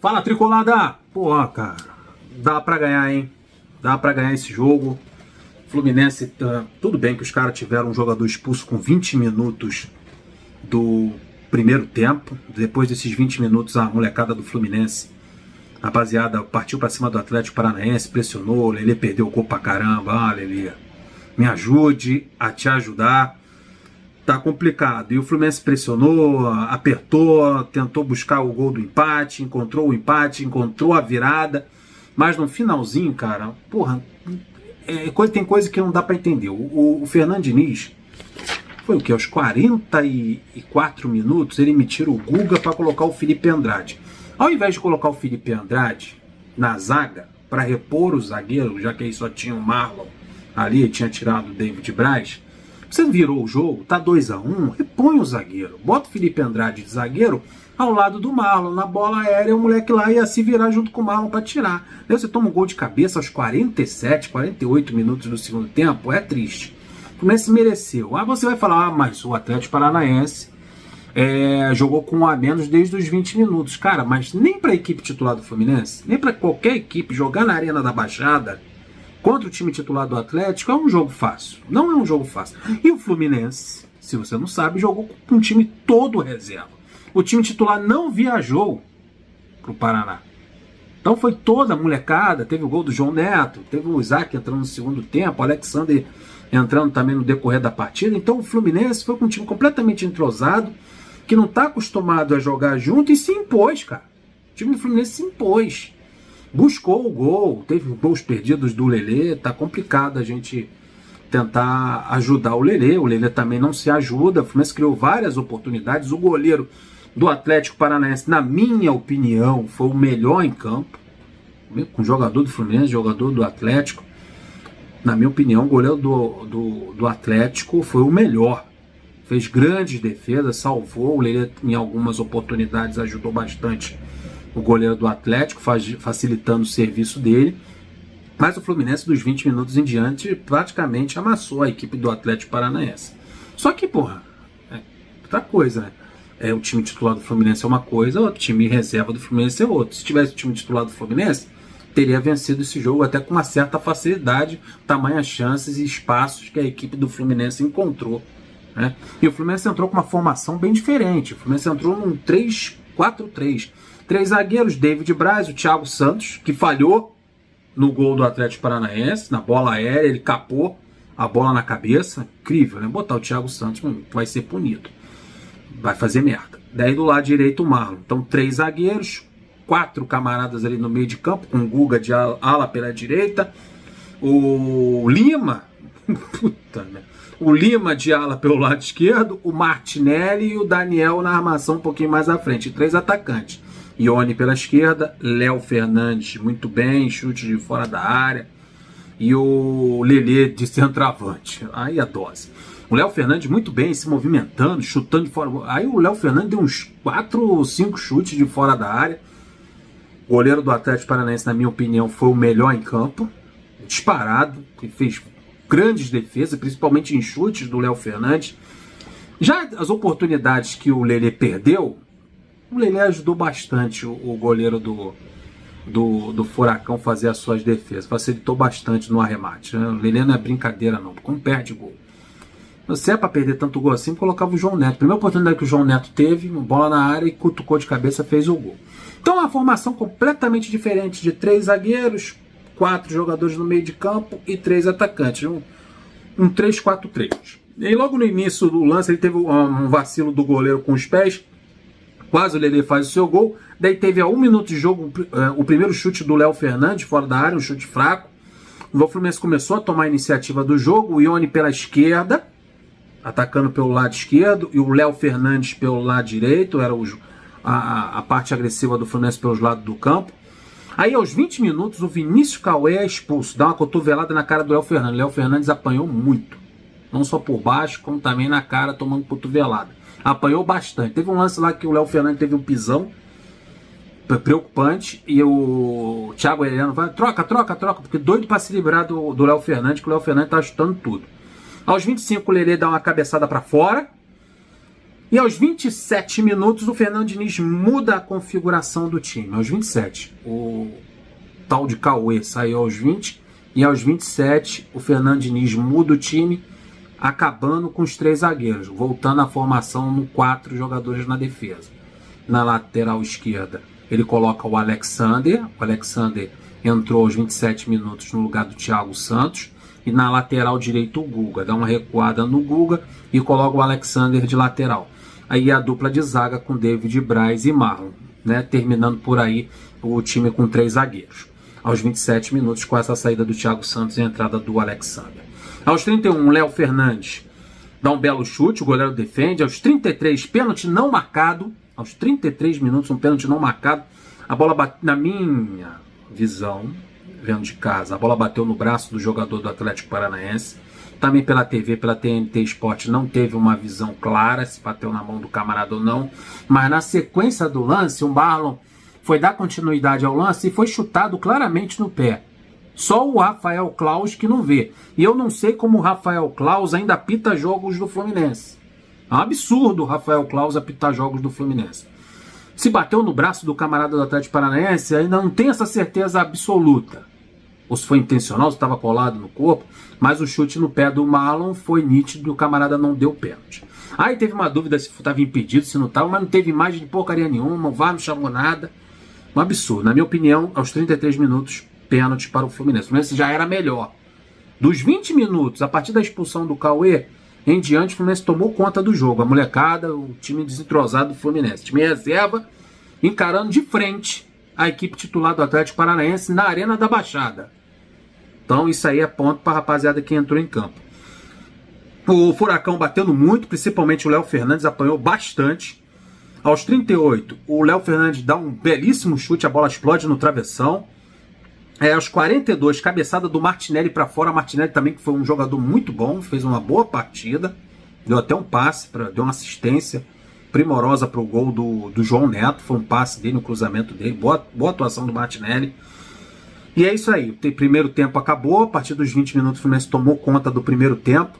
Fala, Tricolada! Pô, cara, dá pra ganhar, hein? Dá pra ganhar esse jogo. Fluminense, tudo bem que os caras tiveram um jogador expulso com 20 minutos do primeiro tempo. Depois desses 20 minutos, a molecada do Fluminense, a rapaziada, partiu pra cima do Atlético Paranaense, pressionou, o Lelê perdeu o gol pra caramba. Ah, Lelê, me ajude a te ajudar. Tá complicado. E o Fluminense pressionou, apertou, tentou buscar o gol do empate, encontrou o empate, encontrou a virada. Mas no finalzinho, cara, porra, tem coisa que não dá pra entender. O Fernando Diniz, foi o que? Aos 44 minutos, ele me tira o Guga pra colocar o Felipe Andrade. Ao invés de colocar o Felipe Andrade na zaga, pra repor o zagueiro, já que aí só tinha o Marlon ali, tinha tirado o David Braz, você virou o jogo, tá 2-1, repõe o zagueiro. Bota o Felipe Andrade de zagueiro ao lado do Marlon. Na bola aérea, o moleque lá ia se virar junto com o Marlon pra tirar. Aí você toma um gol de cabeça aos 47, 48 minutos do segundo tempo, é triste. O Fluminense mereceu. Aí você vai falar, mas o Atlético Paranaense jogou com um a menos desde os 20 minutos. Cara, mas nem pra equipe titular do Fluminense, nem pra qualquer equipe jogar na Arena da Baixada contra o time titular do Atlético é um jogo fácil. Não é um jogo fácil. E o Fluminense, se você não sabe, jogou com um time todo reserva. O time titular não viajou pro Paraná. Então foi toda a molecada. Teve o gol do João Neto, teve o Isaac entrando no segundo tempo, o Alexander entrando também no decorrer da partida. Então o Fluminense foi com um time completamente entrosado, que não está acostumado a jogar junto e se impôs, cara. O time do Fluminense se impôs. Buscou o gol, teve gols perdidos do Lelê, tá complicado a gente tentar ajudar o Lelê também não se ajuda. O Fluminense criou várias oportunidades, o goleiro do Atlético Paranaense, na minha opinião, foi o melhor em campo, com jogador do Fluminense, jogador do Atlético, na minha opinião, o goleiro do Atlético foi o melhor, fez grandes defesas, salvou, o Lelê em algumas oportunidades ajudou bastante o goleiro do Atlético, facilitando o serviço dele. Mas o Fluminense, dos 20 minutos em diante, praticamente amassou a equipe do Atlético Paranaense. Só que, porra, outra coisa, né? O time titular do Fluminense é uma coisa, o time reserva do Fluminense é outra. Se tivesse o time titular do Fluminense, teria vencido esse jogo até com uma certa facilidade, tamanhas chances e espaços que a equipe do Fluminense encontrou, né? E o Fluminense entrou com uma formação bem diferente. O Fluminense entrou num 3-4-3. 3 zagueiros, David Braz, o Thiago Santos, que falhou no gol do Atlético Paranaense, na bola aérea, ele capou a bola na cabeça. Incrível, né? Botar o Thiago Santos vai ser punido. Vai fazer merda. Daí do lado direito o Marlon. Então 3 zagueiros, 4 camaradas ali no meio de campo, com o Guga de ala pela direita, o Lima, puta, né? O Lima de ala pelo lado esquerdo, o Martinelli e o Daniel na armação um pouquinho mais à frente. 3 atacantes. Ione pela esquerda, Léo Fernandes muito bem, chute de fora da área, e o Lelê de centroavante. Aí a dose. O Léo Fernandes muito bem, se movimentando, chutando de fora. Aí o Léo Fernandes deu uns 4 ou 5 chutes de fora da área. O goleiro do Atlético Paranaense, na minha opinião, foi o melhor em campo, disparado, que fez grandes defesas, principalmente em chutes do Léo Fernandes. Já as oportunidades que o Lelê perdeu, o Lelê ajudou bastante o goleiro do Furacão fazer as suas defesas. Facilitou bastante no arremate, né? O Lelê não é brincadeira não, porque não perde gol. Se é para perder tanto gol assim, colocava o João Neto. A primeira oportunidade que o João Neto teve, bola na área e cutucou de cabeça, fez o gol. Então é uma formação completamente diferente, de 3 zagueiros, 4 jogadores no meio de campo e 3 atacantes. Um 3-4-3. E aí logo no início do lance ele teve um vacilo do goleiro com os pés. Quase o Lelê faz o seu gol. Daí teve a 1 minuto de jogo o primeiro chute do Léo Fernandes fora da área, um chute fraco. O Fluminense começou a tomar a iniciativa do jogo. O Ione pela esquerda, atacando pelo lado esquerdo, e o Léo Fernandes pelo lado direito. Era a parte agressiva do Fluminense pelos lados do campo. Aí aos 20 minutos o Vinícius Cauê é expulso, dá uma cotovelada na cara do Léo Fernandes. O Léo Fernandes apanhou muito, não só por baixo, como também na cara, tomando cotovelada. Apanhou bastante. Teve um lance lá que o Léo Fernandes teve um pisão preocupante e o Thiago Heleno vai, troca, porque doido para se livrar do Léo Fernandes, que o Léo Fernandes tá chutando tudo. Aos 25 o Lelê dá uma cabeçada para fora E aos 27 minutos o Fernando Diniz muda a configuração do time. Aos 27, o tal de Cauê saiu aos 20 e aos 27 o Fernando Diniz muda o time, acabando com os 3 zagueiros, voltando à formação no 4 jogadores na defesa. Na lateral esquerda ele coloca o Alexander entrou aos 27 minutos no lugar do Thiago Santos, e na lateral direito o Guga, dá uma recuada no Guga e coloca o Alexander de lateral. Aí a dupla de zaga com David Braz e Marlon, né? Terminando por aí o time com 3 zagueiros. Aos 27 minutos, com essa saída do Thiago Santos e a entrada do Alexander. Aos 31, Léo Fernandes dá um belo chute, o goleiro defende. Aos 33, pênalti não marcado. Aos 33 minutos, um pênalti não marcado. A bola bate, na minha visão, vendo de casa, a bola bateu no braço do jogador do Atlético Paranaense. Também pela TV, pela TNT Sport, não teve uma visão clara se bateu na mão do camarada ou não. Mas na sequência do lance, o Marlon foi dar continuidade ao lance e foi chutado claramente no pé. Só o Rafael Claus que não vê. E eu não sei como o Rafael Claus ainda apita jogos do Fluminense. É um absurdo o Rafael Claus apitar jogos do Fluminense. Se bateu no braço do camarada do Atlético Paranaense, ainda não tem essa certeza absoluta. Ou se foi intencional, se estava colado no corpo, mas o chute no pé do Marlon foi nítido e o camarada não deu pênalti. Aí teve uma dúvida se estava impedido, se não estava, mas não teve imagem de porcaria nenhuma, o VAR não chamou nada. Um absurdo. Na minha opinião, aos 33 minutos, pênalti para o Fluminense. O Fluminense já era melhor. Dos 20 minutos, a partir da expulsão do Cauê, em diante, o Fluminense tomou conta do jogo. A molecada, o time desentrosado do Fluminense. O time reserva, encarando de frente a equipe titular do Atlético Paranaense na Arena da Baixada. Então isso aí é ponto para a rapaziada que entrou em campo. O Furacão batendo muito, principalmente o Léo Fernandes apanhou bastante. Aos 38, o Léo Fernandes dá um belíssimo chute, a bola explode no travessão. Aos 42, cabeçada do Martinelli para fora. Martinelli também, que foi um jogador muito bom, fez uma boa partida. Deu até um passe, deu uma assistência primorosa para o gol do João Neto. Foi um passe dele, um cruzamento dele. Boa atuação do Martinelli. E é isso aí. O primeiro tempo acabou. A partir dos 20 minutos o Fluminense tomou conta do primeiro tempo.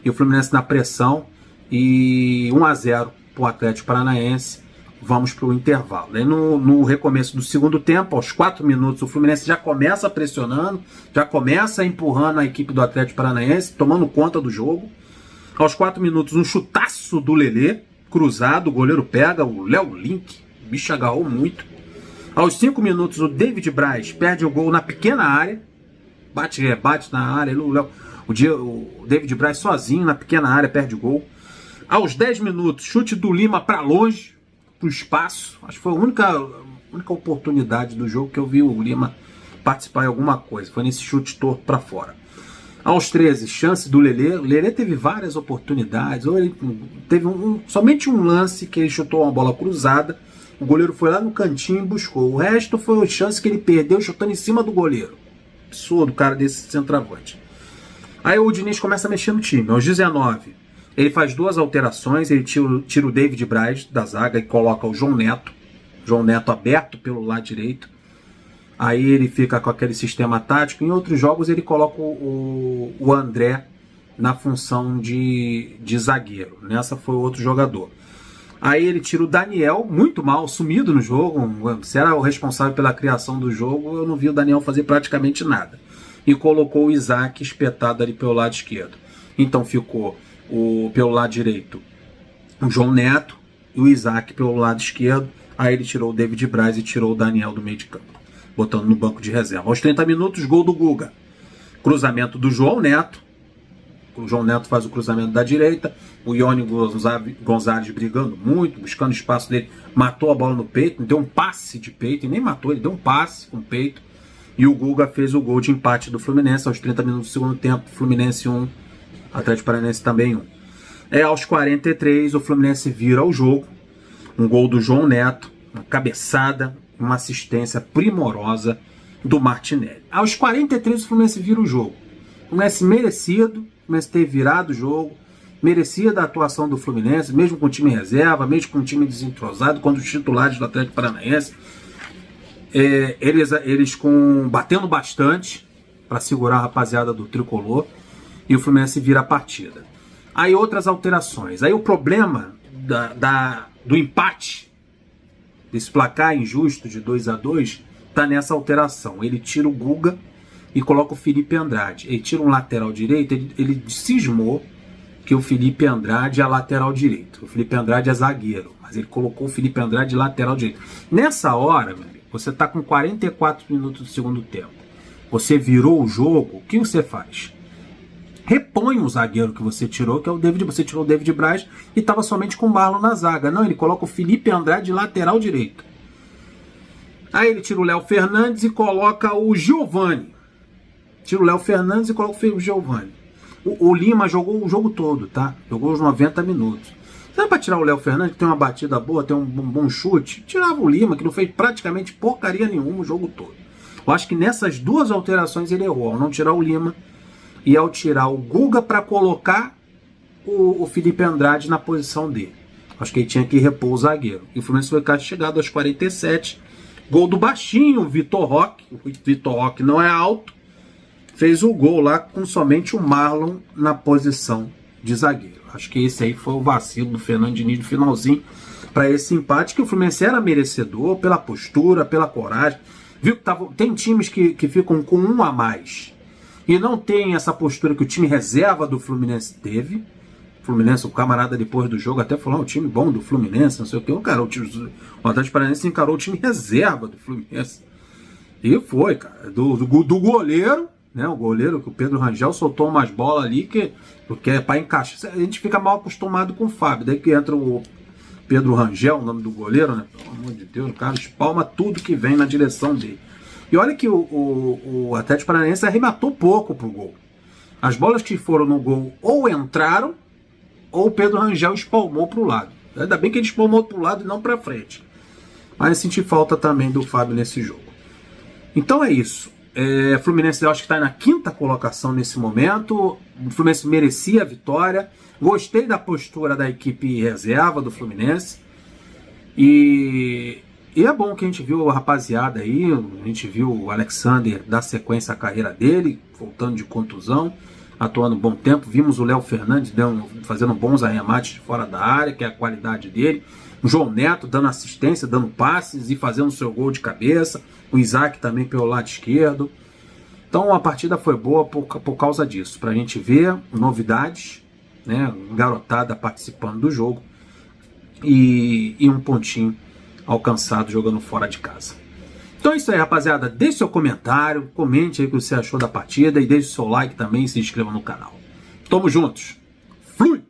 E o Fluminense na pressão. E 1-0 para o Atlético Paranaense. Vamos para o intervalo. Aí no recomeço do segundo tempo, aos 4 minutos, o Fluminense já começa pressionando, já começa empurrando a equipe do Atlético Paranaense, tomando conta do jogo. Aos 4 minutos, um chutaço do Lelê, cruzado, o goleiro pega, o Léo Link, o bicho agarrou muito. Aos 5 minutos, o David Braz perde o gol na pequena área, bate na área, o David Braz sozinho na pequena área perde o gol. Aos 10 minutos, chute do Lima para longe, para o espaço. Acho que foi a única oportunidade do jogo que eu vi o Lima participar em alguma coisa. Foi nesse chute torto para fora. Aos 13, chance do Lelê. O Lelê teve várias oportunidades. Ou ele teve somente um lance que ele chutou uma bola cruzada. O goleiro foi lá no cantinho e buscou. O resto foi a chance que ele perdeu chutando em cima do goleiro. Absurdo, cara, desse centroavante. Aí o Diniz começa a mexer no time. Aos 19, ele faz 2 alterações. Ele tira o David Braz da zaga e coloca o João Neto. João Neto aberto pelo lado direito. Aí ele fica com aquele sistema tático. Em outros jogos ele coloca o André na função de zagueiro. Nessa foi outro jogador. Aí ele tira o Daniel, muito mal, sumido no jogo. Se era o responsável pela criação do jogo, eu não vi o Daniel fazer praticamente nada. E colocou o Isaac espetado ali pelo lado esquerdo. Então ficou pelo lado direito o João Neto e o Isaac pelo lado esquerdo. Aí ele tirou o David Braz e tirou o Daniel do meio de campo, botando no banco de reserva. Aos 30 minutos, gol do Guga. Cruzamento do João Neto. O João Neto faz o cruzamento da direita. O Ione Gonzalez brigando muito, buscando espaço dele. Matou a bola no peito, deu um passe de peito. E nem matou, ele deu um passe com o peito. E o Guga fez o gol de empate do Fluminense aos 30 minutos do segundo tempo. Fluminense 1, Atlético Paranaense também 1. Aos 43, o Fluminense vira o jogo. Um gol do João Neto, uma cabeçada, uma assistência primorosa do Martinelli. Aos 43 o Fluminense vira o jogo. O Fluminense merecido, o Fluminense ter virado o jogo, merecia da atuação do Fluminense, mesmo com o time reserva, mesmo com o time desentrosado, quando os titulares do Atlético Paranaense, eles batendo bastante para segurar a rapaziada do Tricolor, e o Fluminense vira a partida. Aí outras alterações. Aí o problema do empate, desse placar injusto de 2-2, tá nessa alteração. Ele tira o Guga e coloca o Felipe Andrade. Ele tira um lateral direito, ele cismou que o Felipe Andrade é lateral direito. O Felipe Andrade é zagueiro, mas ele colocou o Felipe Andrade lateral direito. Nessa hora, meu amigo, você tá com 44 minutos do segundo tempo. Você virou o jogo, o que você faz? Repõe o zagueiro que você tirou, que é o David. Você tirou o David Braz e estava somente com o Marlon na zaga. Não, ele coloca o Felipe Andrade lateral direito. Aí ele tira o Léo Fernandes e coloca o Giovani. Tira o Léo Fernandes e coloca o Giovani. O Lima jogou o jogo todo, tá? Jogou os 90 minutos. Não é para tirar o Léo Fernandes, que tem uma batida boa, tem um bom chute? Tirava o Lima, que não fez praticamente porcaria nenhuma o jogo todo. Eu acho que nessas duas alterações ele errou, ao não tirar o Lima e ao tirar o Guga para colocar o Felipe Andrade na posição dele. Acho que ele tinha que repor o zagueiro. E o Fluminense foi castigado aos 47. Gol do baixinho, o Vitor Roque. O Vitor Roque não é alto. Fez o gol lá com somente o Marlon na posição de zagueiro. Acho que esse aí foi o vacilo do Fernando Diniz no finalzinho para esse empate, que o Fluminense era merecedor pela postura, pela coragem. Viu que tem times que ficam com um a mais e não tem essa postura que o time reserva do Fluminense teve. O Fluminense, o camarada depois do jogo até falou, o time bom do Fluminense, não sei o que. O Atlético Paranaense encarou o time reserva do Fluminense. E foi, cara, do goleiro, né? O goleiro, que o Pedro Rangel soltou umas bolas ali que é para encaixar. A gente fica mal acostumado com o Fábio, daí que entra o Pedro Rangel, o nome do goleiro, né? Pelo amor de Deus, o cara espalma tudo que vem na direção dele. E olha que o Atlético Paranaense arrematou pouco pro gol. As bolas que foram no gol ou entraram, ou o Pedro Rangel espalmou pro lado. Ainda bem que ele espalmou pro lado e não pra frente. Mas eu senti falta também do Fábio nesse jogo. Então é isso. Fluminense, eu acho que está na 5ª colocação nesse momento. O Fluminense merecia a vitória. Gostei da postura da equipe reserva do Fluminense. E é bom que a gente viu a rapaziada aí. A gente viu o Alexander dar sequência à carreira dele, voltando de contusão, atuando um bom tempo. Vimos o Léo Fernandes fazendo bons arremates de fora da área, que é a qualidade dele. O João Neto dando assistência, dando passes e fazendo seu gol de cabeça. O Isaac também pelo lado esquerdo. Então a partida foi boa por causa disso. Para a gente ver novidades, né? Garotada participando do jogo. E um pontinho alcançado jogando fora de casa. Então é isso aí, rapaziada. Deixe seu comentário, comente aí o que você achou da partida. E deixe seu like também e se inscreva no canal. Tamo juntos. Flui!